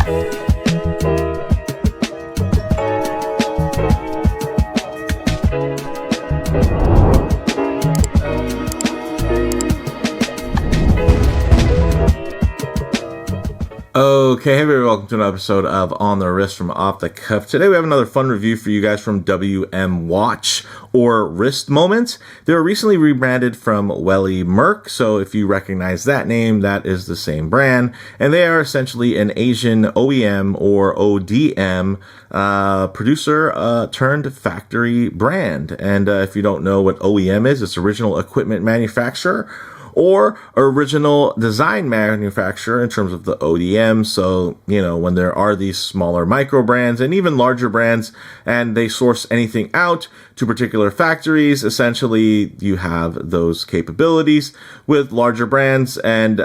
Okay, hey everybody, welcome to another episode of On the Wrist from Off the Cuff. Today we have another fun review for you guys from WM Watch, or Wrist Moment. They were recently rebranded from Welly Merck, so if you recognize that name, that is the same brand. And they are essentially an Asian OEM or ODM producer turned factory brand. And if you don't know what OEM is, it's original equipment manufacturer, or original design manufacturer in terms of the ODM. So, you know, when there are these smaller micro brands and even larger brands, and they source anything out to particular factories, essentially you have those capabilities with larger brands, and,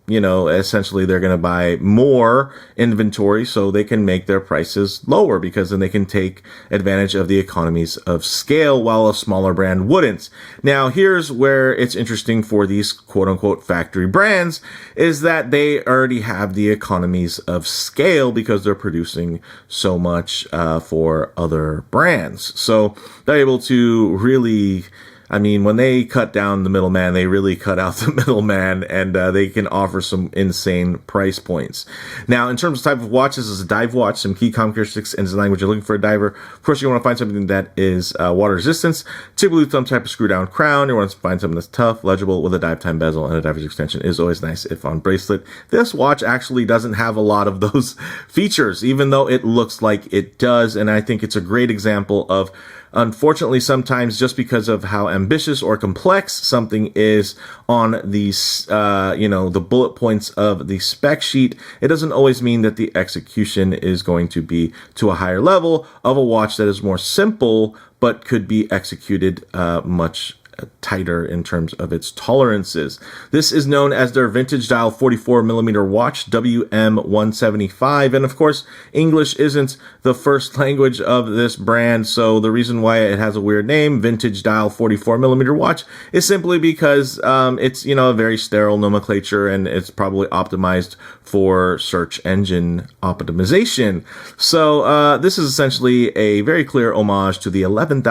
you know, essentially they're going to buy more inventory so they can make their prices lower, because then they can take advantage of the economies of scale while a smaller brand wouldn't. Now, here's where it's interesting for these quote-unquote factory brands, is that they already have the economies of scale because they're producing so much for other brands. So they're able to really, I mean, when they cut down the middleman, they really cut out the middleman, and they can offer some insane price points. Now, in terms of type of watch, this is a dive watch, some key characteristics and design language you're looking for a diver. Of course, you want to find something that is water resistance, typically with some type of screw down crown. You want to find something that's tough, legible, with a dive time bezel, and a diver's extension is always nice if on bracelet. This watch actually doesn't have a lot of those features, even though it looks like it does, and I think it's a great example of, unfortunately, sometimes just because of how ambitious or complex something is on these, you know, the bullet points of the spec sheet, it doesn't always mean that the execution is going to be to a higher level of a watch that is more simple, but could be executed much tighter in terms of its tolerances. This is known as their vintage dial 44mm watch, WM175. And of course, English isn't the first language of this brand. So the reason why it has a weird name, vintage dial 44mm watch, is simply because it's, you know, a very sterile nomenclature, and it's probably optimized for search engine optimization. So this is essentially a very clear homage to the $11,000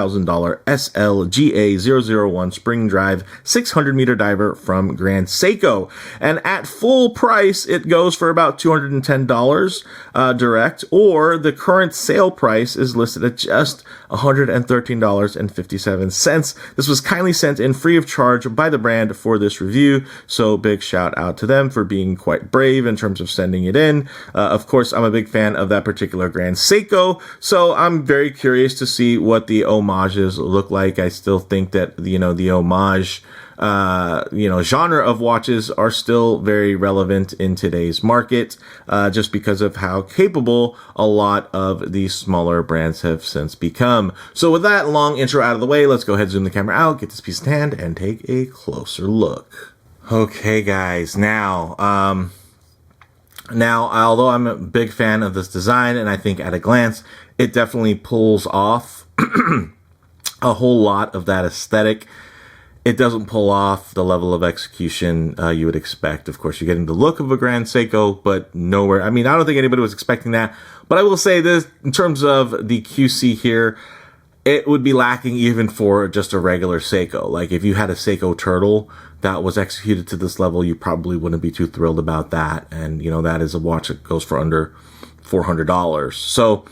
SLGA001 spring drive 600-meter diver from Grand Seiko. And at full price, it goes for about $210 direct, or the current sale price is listed at just $113.57. This was kindly sent in free of charge by the brand for this review, so big shout out to them for being quite brave in terms of sending it in. Of course, I'm a big fan of that particular Grand Seiko, so I'm very curious to see what the homages look like. I still think that, you know, the homage genre of watches are still very relevant in today's market, just because of how capable a lot of these smaller brands have since become. So with that long intro out of the way, let's go ahead, zoom the camera out, get this piece in hand, and take a closer look. Okay, guys, now, although I'm a big fan of this design, and I think at a glance, it definitely pulls off a whole lot of that aesthetic, it doesn't pull off the level of execution you would expect. Of course, you're getting the look of a Grand Seiko, but nowhere. I mean, I don't think anybody was expecting that. But I will say this, in terms of the QC here, it would be lacking even for just a regular Seiko. Like, if you had a Seiko Turtle that was executed to this level, you probably wouldn't be too thrilled about that. And, you know, that is a watch that goes for under $400. So,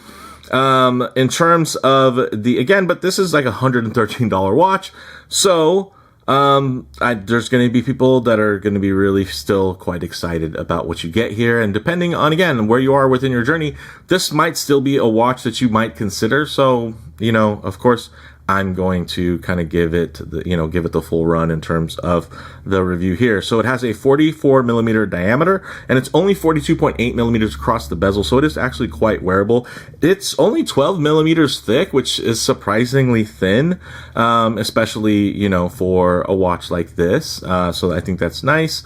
in terms of the, again, but this is like a $113 watch. So, there's going to be people that are going to be really still quite excited about what you get here. And depending on, again, where you are within your journey, this might still be a watch that you might consider. So, you know, of course, I'm going to kind of give it the full run in terms of the review here. So it has a 44mm diameter, and it's only 42.8mm across the bezel, so it is actually quite wearable. It's only 12mm thick, which is surprisingly thin, especially, you know, for a watch like this. So I think that's nice.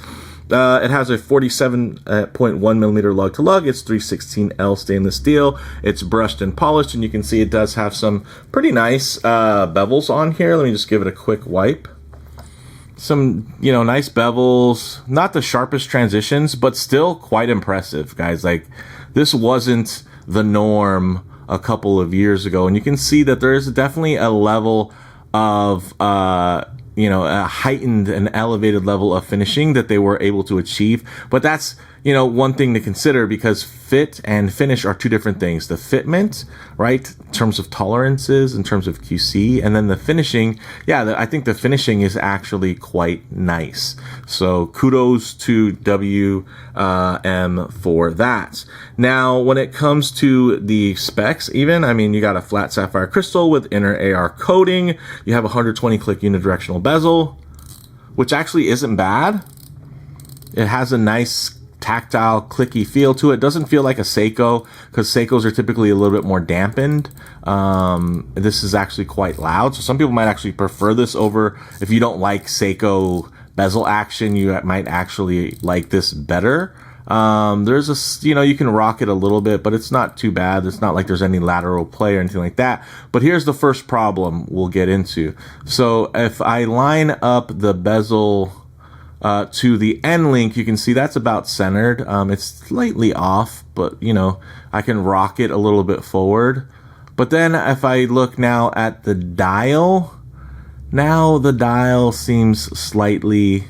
It has a 47.1mm lug to lug. It's 316L stainless steel. It's brushed and polished, and you can see it does have some pretty nice bevels on here. Let me just give it a quick wipe. some, you know, nice bevels, not the sharpest transitions, but still quite impressive, guys. Like, this wasn't the norm a couple of years ago, and you can see that there is definitely a level of you know, a heightened and elevated level of finishing that they were able to achieve. But that's, you know, one thing to consider, because fit and finish are two different things. The fitment, right, in terms of tolerances, in terms of QC, and then the finishing, yeah, I think the finishing is actually quite nice. So kudos to WM for that. Now, when it comes to the specs, even, I mean, you got a flat sapphire crystal with inner AR coating. You have a 120 click unidirectional bezel, which actually isn't bad. It has a nice tactile, clicky feel to it. Doesn't feel like a Seiko, because Seikos are typically a little bit more dampened. This is actually quite loud, so some people might actually prefer this over, if you don't like Seiko bezel action, you might actually like this better. There's a, you know, you can rock it a little bit, but it's not too bad. It's not like there's any lateral play or anything like that. But here's the first problem we'll get into. So if I line up the bezel to the end link, you can see that's about centered. It's slightly off, but, you know, I can rock it a little bit forward. But then if I look now at the dial, now the dial seems slightly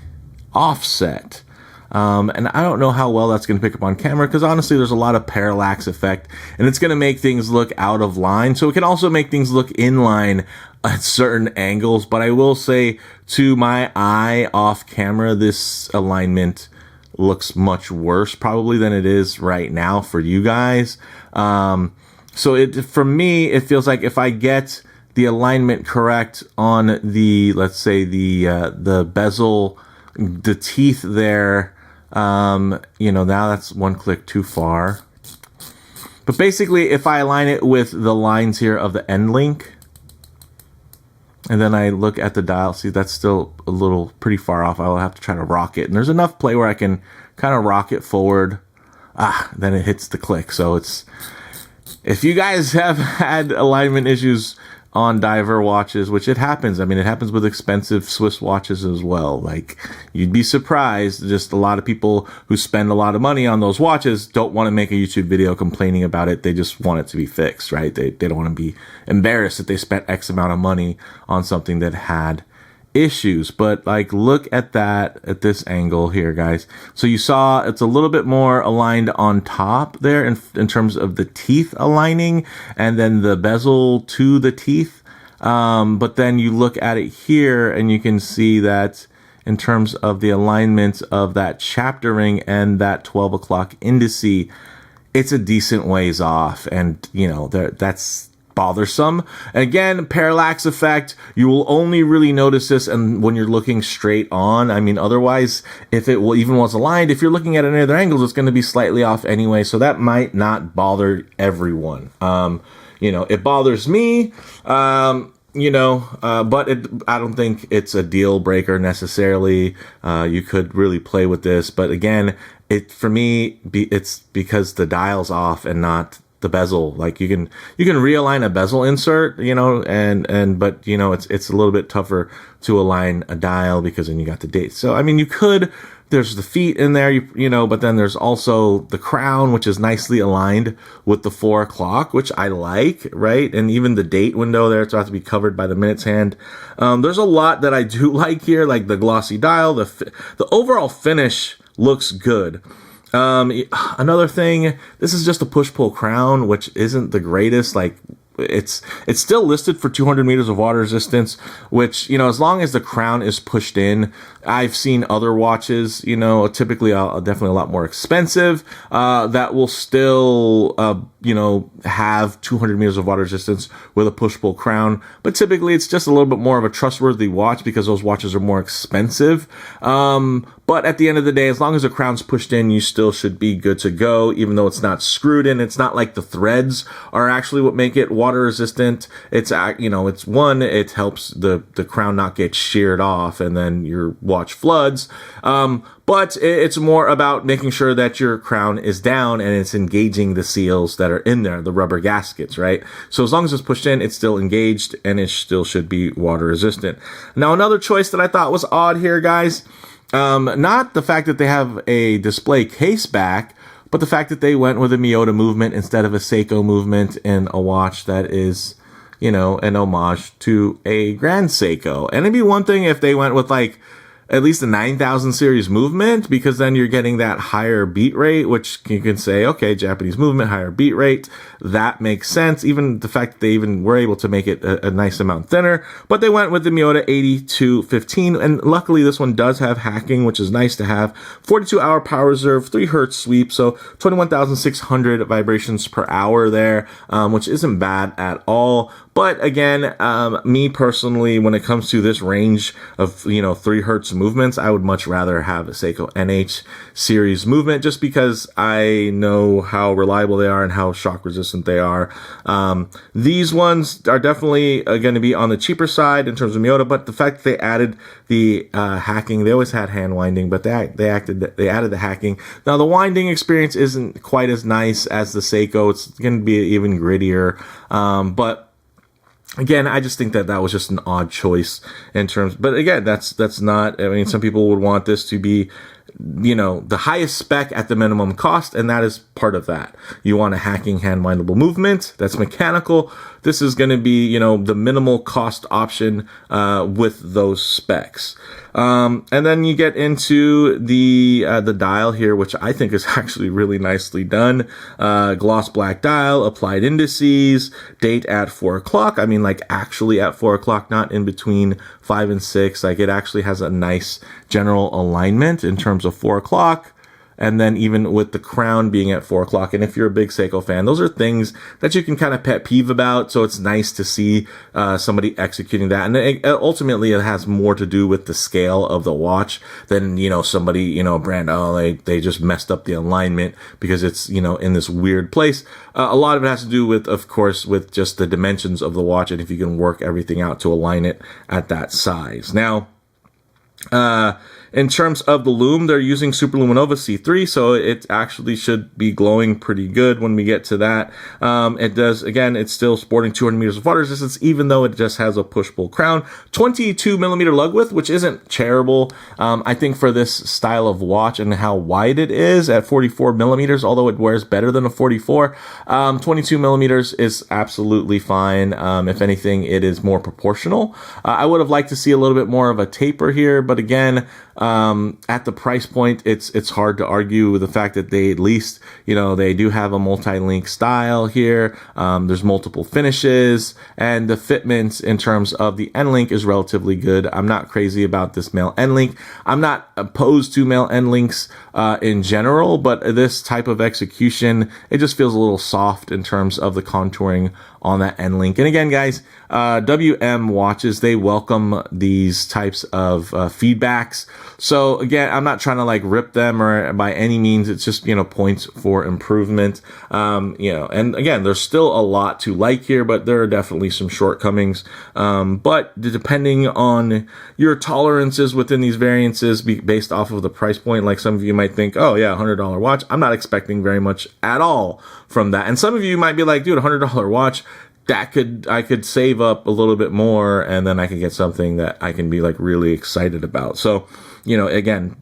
offset. And I don't know how well that's going to pick up on camera, because honestly, there's a lot of parallax effect, and it's going to make things look out of line. So it can also make things look in line at certain angles. But I will say, to my eye off camera, this alignment looks much worse probably than it is right now for you guys. So for me, it feels like if I get the alignment correct on the, let's say the bezel, the teeth there, you know, now that's one click too far. But basically, if I align it with the lines here of the end link, and then I look at the dial, see, that's still a little pretty far off. I'll have to try to rock it. And there's enough play where I can kind of rock it forward. Then it hits the click. So it's, if you guys have had alignment issues on diver watches, which it happens. I mean, it happens with expensive Swiss watches as well. Like, you'd be surprised. Just a lot of people who spend a lot of money on those watches don't want to make a YouTube video complaining about it. They just want it to be fixed, right? They don't want to be embarrassed that they spent X amount of money on something that had issues. But like, look at that at this angle here, guys. So you saw it's a little bit more aligned on top there in terms of the teeth aligning, and then the bezel to the teeth. But then you look at it here and you can see that in terms of the alignment of that chapter ring and that 12 o'clock indice, it's a decent ways off. And you know, that's bothersome. Again, parallax effect, you will only really notice this and when you're looking straight on. I mean, otherwise, if it even was aligned, if you're looking at any other angles, it's going to be slightly off anyway, so that might not bother everyone. You know, it bothers me, you know, but I don't think it's a deal breaker necessarily. You could really play with this, but again, for me, it's because the dial's off and not the bezel. Like, you can realign a bezel insert, you know, but you know, it's a little bit tougher to align a dial, because then you got the date. So I mean, you could, there's the feet in there, you know, but then there's also the crown, which is nicely aligned with the 4 o'clock, which I like, right? And even the date window there, it's about to be covered by the minutes hand. There's a lot that I do like here, like the glossy dial, the overall finish looks good. Another thing, this is just a push-pull crown, which isn't the greatest. Like, it's still listed for 200 meters of water resistance, which, you know, as long as the crown is pushed in. I've seen other watches, you know, typically definitely a lot more expensive, that will still, you know, have 200 meters of water resistance with a push-pull crown. But typically it's just a little bit more of a trustworthy watch because those watches are more expensive. But But at the end of the day, as long as the crown's pushed in, you still should be good to go, even though it's not screwed in. It's not like the threads are actually what make it water resistant. It's, it helps the crown not get sheared off and then your watch floods. But it's more about making sure that your crown is down and it's engaging the seals that are in there, the rubber gaskets, right? So as long as it's pushed in, it's still engaged and it still should be water resistant. Now, another choice that I thought was odd here, guys, not the fact that they have a display case back, but the fact that they went with a Miyota movement instead of a Seiko movement in a watch that is, an homage to a Grand Seiko. And it'd be one thing if they went with like at least a 9000 series movement, because then you're getting that higher beat rate, which you can say, okay, Japanese movement, higher beat rate. That makes sense. Even the fact that they even were able to make it a nice amount thinner, but they went with the Miyota 8215. And luckily this one does have hacking, which is nice to have. 42-hour power reserve, 3 hertz sweep. So 21,600 vibrations per hour there, which isn't bad at all. But again, me personally, when it comes to this range of, 3 hertz movements, I would much rather have a Seiko NH series movement, just because I know how reliable they are and how shock resistant they are. These ones are definitely going to be on the cheaper side in terms of Miyota, but the fact that they added the hacking, they always had hand winding, but they added the hacking. Now the winding experience isn't quite as nice as the Seiko. It's going to be even grittier, but again, I just think that was just an odd choice in terms, but again, that's not, some people would want this to be, the highest spec at the minimum cost, and that is part of that. You want a hacking hand windable movement that's mechanical. This is going to be, the minimal cost option, with those specs. And then you get into the dial here, which I think is actually really nicely done. Gloss black dial, applied indices, date at 4 o'clock. Actually at 4 o'clock, not in between 5 and 6. It actually has a nice general alignment in terms of 4 o'clock. And then even with the crown being at 4 o'clock. And if you're a big Seiko fan, those are things that you can kind of pet peeve about. So it's nice to see somebody executing that. And ultimately, it has more to do with the scale of the watch than, somebody, a brand, they just messed up the alignment because it's, in this weird place. A lot of it has to do with, of course, with just the dimensions of the watch and if you can work everything out to align it at that size. Now, in terms of the lume, they're using Superluminova C3, so it actually should be glowing pretty good when we get to that. It does, again, it's still sporting 200 meters of water resistance, even though it just has a push-pull crown. 22 millimeter lug width, which isn't terrible. I think for this style of watch and how wide it is at 44 millimeters, although it wears better than a 44, 22 millimeters is absolutely fine. If anything, it is more proportional. I would have liked to see a little bit more of a taper here, but again, at the price point, it's hard to argue with the fact that they at least, they do have a multi-link style here. There's multiple finishes, and the fitment in terms of the end link is relatively good. I'm not crazy about this male end link. I'm not opposed to male end links in general, but this type of execution, it just feels a little soft in terms of the contouring on that end link. And again, guys, WM watches, they welcome these types of feedbacks. So again, I'm not trying to rip them or by any means. It's just, points for improvement. And again, there's still a lot to like here, but there are definitely some shortcomings. But depending on your tolerances within these variances based off of the price point, like some of you might think, oh yeah, $100 watch. I'm not expecting very much at all from that. And some of you might be like, dude, $100 watch, I could save up a little bit more and then I could get something that I can be really excited about. So, again,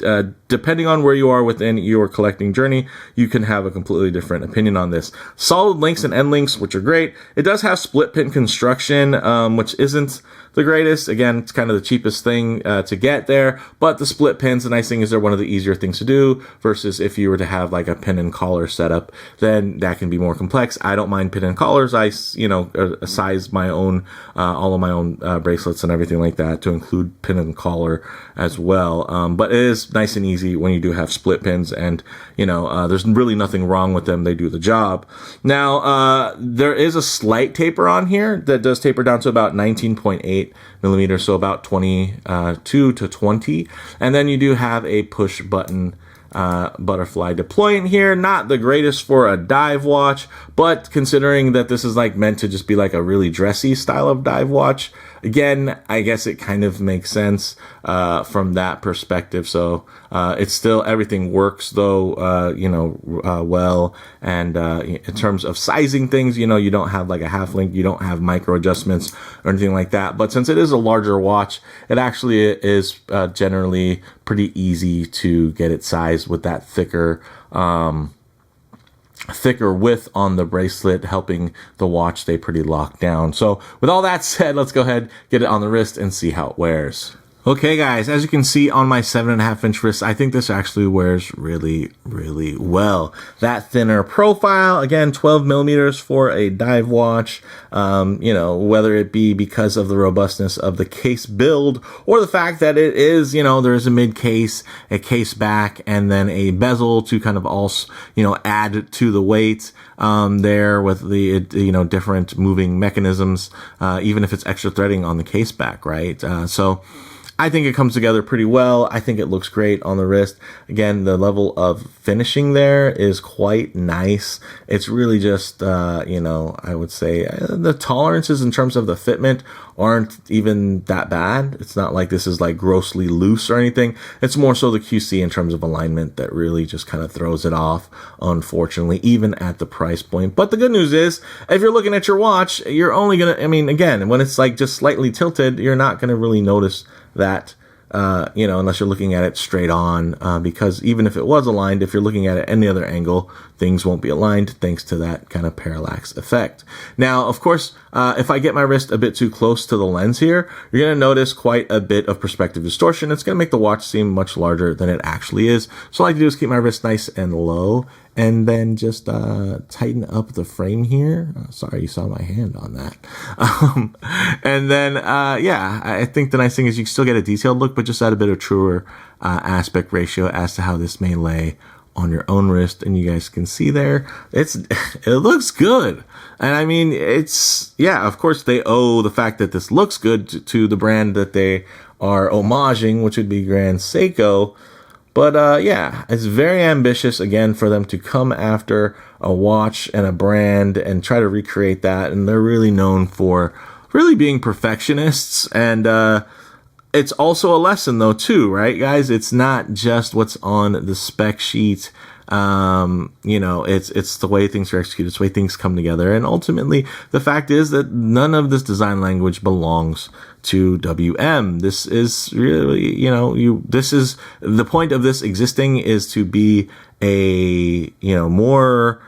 depending on where you are within your collecting journey, you can have a completely different opinion on this. Solid links and end links, which are great. It does have split pin construction, which isn't the greatest. Again, it's kind of the cheapest thing to get there, but the split pins, the nice thing is they're one of the easier things to do versus if you were to have a pin and collar setup, then that can be more complex. I don't mind pin and collars. I, size my own, all of my own bracelets and everything like that to include pin and collar as well. But it is nice and easy easy when you do have split pins, and there's really nothing wrong with them. They do the job. Now, there is a slight taper on here that does taper down to about 19.8 millimeters, so about 22 to 20. And then you do have a push button butterfly deployant here. Not the greatest for a dive watch, but considering that this is like meant to just be like a really dressy style of dive watch, again, I guess it kind of makes sense from that perspective. So it's still, everything works though, well. And in terms of sizing things, you don't have like a half link, you don't have micro adjustments or anything like that. But since it is a larger watch, it actually is generally pretty easy to get it sized with that thicker width on the bracelet, helping the watch stay pretty locked down. So with all that said, let's go ahead, get it on the wrist and see how it wears. Okay guys, as you can see on my 7.5-inch wrist, I think this actually wears really, really well. That thinner profile, again, 12 millimeters for a dive watch, whether it be because of the robustness of the case build or the fact that it is, there is a mid case, a case back, and then a bezel to kind of also, add to the weight there with the, different moving mechanisms, even if it's extra threading on the case back, right? So I think it comes together pretty well. I think it looks great on the wrist. Again, the level of finishing there is quite nice. It's really just, I would say the tolerances in terms of the fitment aren't even that bad. It's not like this is like grossly loose or anything. It's more so the QC in terms of alignment that really just kind of throws it off, unfortunately, even at the price point. But the good news is, if you're looking at your watch, you're only going to, again, when it's like just slightly tilted, you're not going to really notice that, unless you're looking at it straight on, because even if it was aligned, if you're looking at it any other angle, things won't be aligned thanks to that kind of parallax effect. Now, of course, if I get my wrist a bit too close to the lens here, you're going to notice quite a bit of perspective distortion. It's going to make the watch seem much larger than it actually is. So all I like to do is keep my wrist nice and low, and then just tighten up the frame here. Sorry, you saw my hand on that. And then, I think the nice thing is you still get a detailed look, but just add a bit of truer aspect ratio as to how this may lay on your own wrist. And you guys can see there, it looks good. And of course they owe the fact that this looks good to the brand that they are homaging, which would be Grand Seiko. But it's very ambitious, again, for them to come after a watch and a brand and try to recreate that. And they're really known for really being perfectionists. And it's also a lesson, though, too, right, guys? It's not just what's on the spec sheet. It's the way things are executed, it's the way things come together. And ultimately, the fact is that none of this design language belongs to WM. This is really, this is the point of this existing, is to be a, more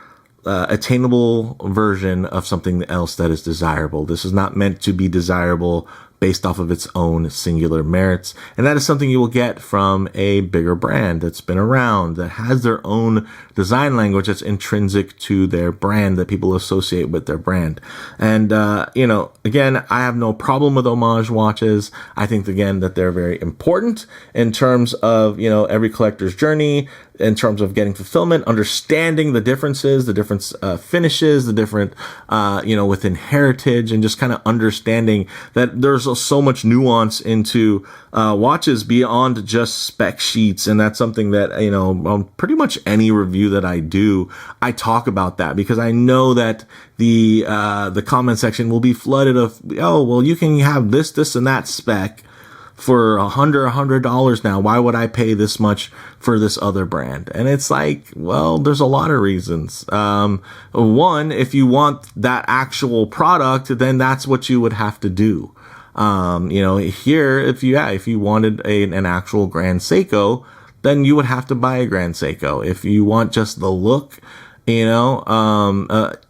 attainable version of something else that is desirable. This is not meant to be desirable based off of its own singular merits. And that is something you will get from a bigger brand that's been around, that has their own design language that's intrinsic to their brand, that people associate with their brand. And, again, I have no problem with homage watches. I think, again, that they're very important in terms of, every collector's journey, in terms of getting fulfillment, understanding the differences, the different finishes, the different, within heritage, and just kind of understanding that there's so much nuance into watches beyond just spec sheets. And that's something that, on pretty much any review that I do, I talk about that, because I know that the comment section will be flooded of, you can have this, and that spec for $100 now. Why would I pay this much for this other brand? And it's like, well, there's a lot of reasons. One, if you want that actual product, then that's what you would have to do. Here, if you wanted an actual Grand Seiko, then you would have to buy a Grand Seiko. If you want just the look you know,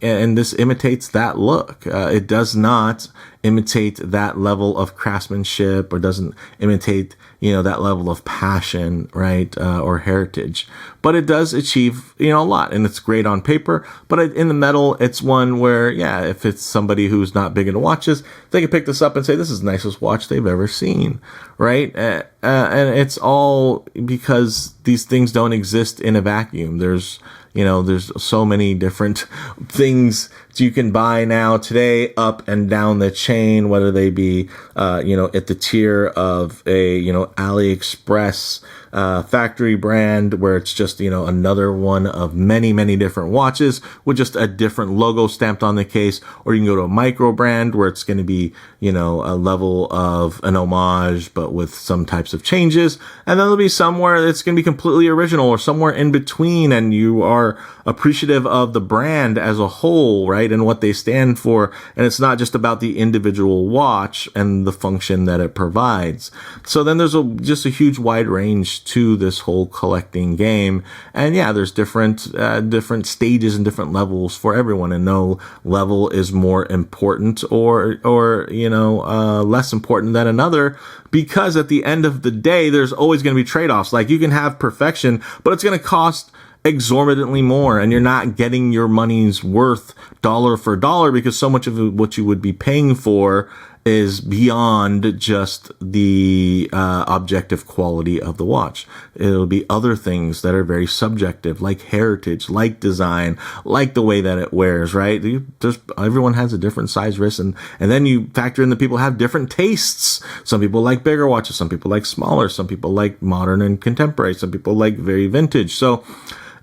and this imitates that look. It does not imitate that level of craftsmanship, or doesn't imitate, you know, that level of passion, right, or heritage. But it does achieve, you know, a lot, and it's great on paper. But in the metal, it's one where, yeah, if it's somebody who's not big into watches, they can pick this up and say, this is the nicest watch they've ever seen, right? And it's all because these things don't exist in a vacuum. There's so many different things you can buy now today up and down the chain, whether they be, at the tier of a, AliExpress, factory brand where it's just, another one of many, many different watches with just a different logo stamped on the case. Or you can go to a micro brand where it's going to be, a level of an Homage, but with some types of changes. And then there'll be somewhere that's going to be completely original, or somewhere in between, and you are appreciative of the brand as a whole, right? And what they stand for. And it's not just about the individual watch and the function that it provides. So then there's just a huge wide range to this whole collecting game. And yeah, there's different stages and different levels for everyone, and no level is more important or less important than another, because at the end of the day, there's always going to be trade-offs. Like, you can have perfection, but it's going to cost exorbitantly more, and you're not getting your money's worth dollar for dollar, because so much of what you would be paying for is beyond just the objective quality of the watch. It'll be other things that are very subjective, like heritage, like design, like the way that it wears, right? Everyone has a different size wrist, and then you factor in that people have different tastes. Some people like bigger watches, some people like smaller, some people like modern and contemporary, some people like very vintage. So,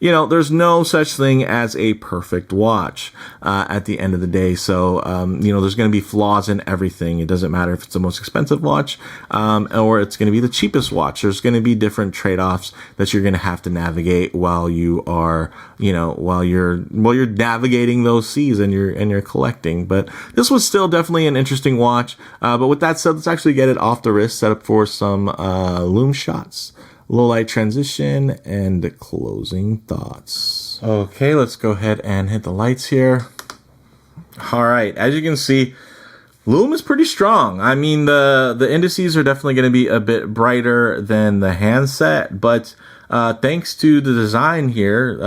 there's no such thing as a perfect watch at the end of the day. So, there's going to be flaws in everything. It doesn't matter if it's the most expensive watch or it's going to be the cheapest watch. There's going to be different trade-offs that you're going to have to navigate while you are, while you're navigating those seas and you're collecting. But this was still definitely an interesting watch. But with that said, let's actually get it off the wrist, set up for some Lume shots. Low light transition and closing thoughts. Okay, let's go ahead and hit the lights here. All right, as you can see, Lume is pretty strong. I mean, the indices are definitely going to be a bit brighter than the handset, but thanks to the design here,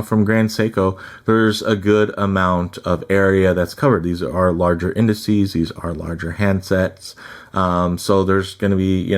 from Grand Seiko, there's a good amount of area that's covered. These are larger indices. These are larger handsets. So there's going to be,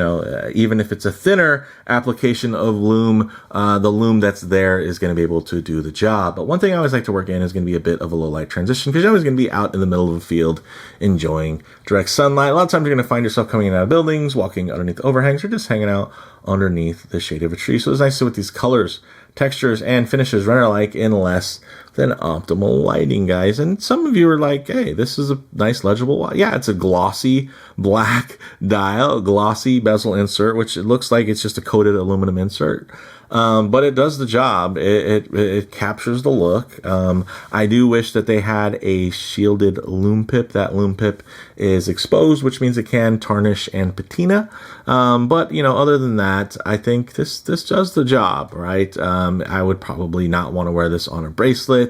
even if it's a thinner application of Lume, the Lume that's there is going to be able to do the job. But one thing I always like to work in is going to be a bit of a low light transition, because you're always going to be out in the middle of a field enjoying direct sunlight. A lot of times you're going to find yourself coming in and out of buildings, walking underneath overhangs, or just hanging out underneath the shade of a tree. So it's nice to, with these colors, textures, and finishes, run alike in less than optimal lighting, guys. And some of you are like, hey, this is a nice legible watch. Yeah, it's a glossy black dial, a glossy bezel insert, which it looks like it's just a coated aluminum insert. But it does the job. It captures the look. I do wish that they had a shielded lume pip. That lume pip is exposed, which means it can tarnish and patina. But other than that, I think this does the job, right? I would probably not want to wear this on a bracelet.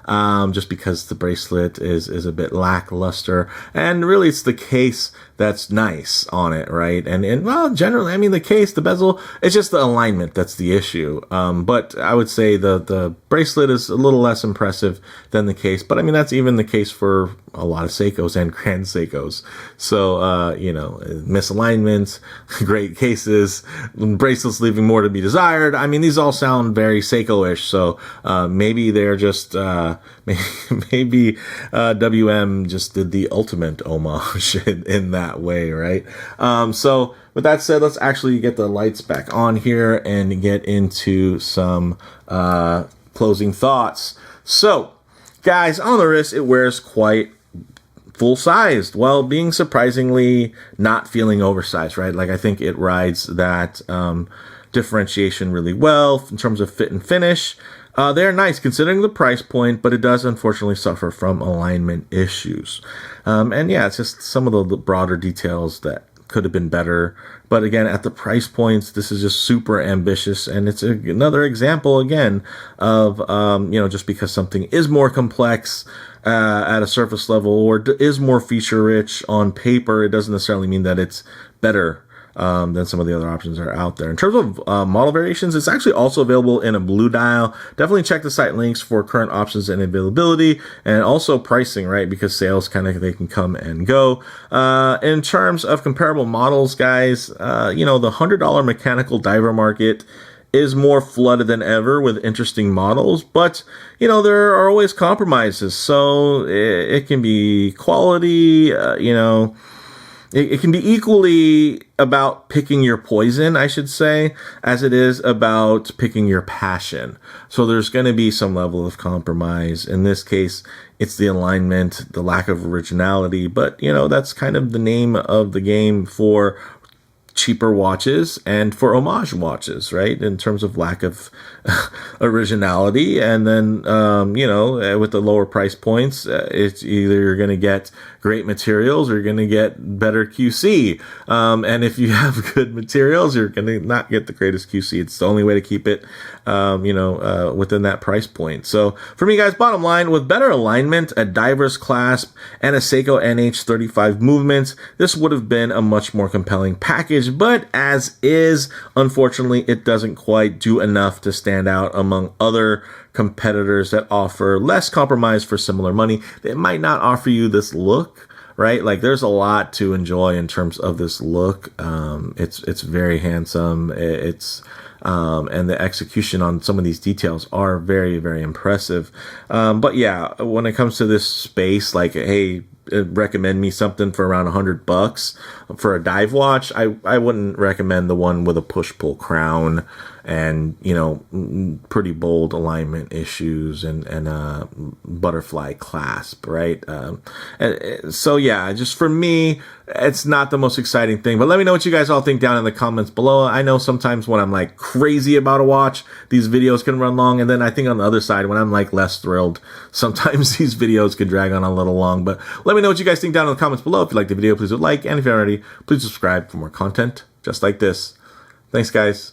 Just because the bracelet is a bit lackluster, and really it's the case that's nice on it, right? And well, generally, I mean, the case, the bezel, it's just the alignment that's the issue. But I would say the bracelet is a little less impressive than the case, but I mean, that's even the case for a lot of Seikos and Grand Seikos. So, misalignments, great cases, bracelets leaving more to be desired. I mean, these all sound very Seiko-ish. So, maybe they're just, maybe WM just did the ultimate homage in that way, right? So with that said, let's actually get the lights back on here and get into some closing thoughts. So, guys, on the wrist, it wears quite full-sized, while being surprisingly not feeling oversized, right? Like, I think it rides that differentiation really well in terms of fit and finish. They're nice considering the price point, but it does unfortunately suffer from alignment issues. And yeah, it's just some of the broader details that could have been better. But again, at the price points, this is just super ambitious. And it's another example, again, of, just because something is more complex at a surface level or is more feature rich on paper, it doesn't necessarily mean that it's better than some of the other options that are out there. In terms of model variations, it's actually also available in a blue dial. Definitely check the site links for current options and availability, and also pricing, right? Because sales they can come and go. In terms of comparable models, guys, the $100 mechanical diver market is more flooded than ever with interesting models, but there are always compromises. So it can be quality, it can be equally about picking your poison, I should say, as it is about picking your passion. So there's going to be some level of compromise. In this case, it's the alignment, the lack of originality, but that's kind of the name of the game for cheaper watches and for Homage watches, right? In terms of lack of originality. And then, with the lower price points, it's either you're going to get great materials or you're going to get better QC. And if you have good materials, you're going to not get the greatest QC. It's the only way to keep it, within that price point. So for me, guys, bottom line, with better alignment, a diver's clasp, and a Seiko NH35 movement, this would have been a much more compelling package. But as is, unfortunately, it doesn't quite do enough to stand out among other competitors that offer less compromise for similar money. They might not offer you this look, right? Like, there's a lot to enjoy in terms of this look. It's very handsome. And the execution on some of these details are very, very impressive. But yeah, when it comes to this space, like, hey, recommend me something for around $100 for a dive watch, I wouldn't recommend the one with a push-pull crown and pretty bold alignment issues and butterfly clasp, right? So yeah, just for me, it's not the most exciting thing. But let me know what you guys all think down in the comments below. I know sometimes when I'm like crazy about a watch, these videos can run long, and then I think on the other side, when I'm like less thrilled, sometimes these videos could drag on a little long. But let me know what you guys think down in the comments below. If you like the video, please do like, and if you haven't already, please subscribe for more content just like this. Thanks, guys.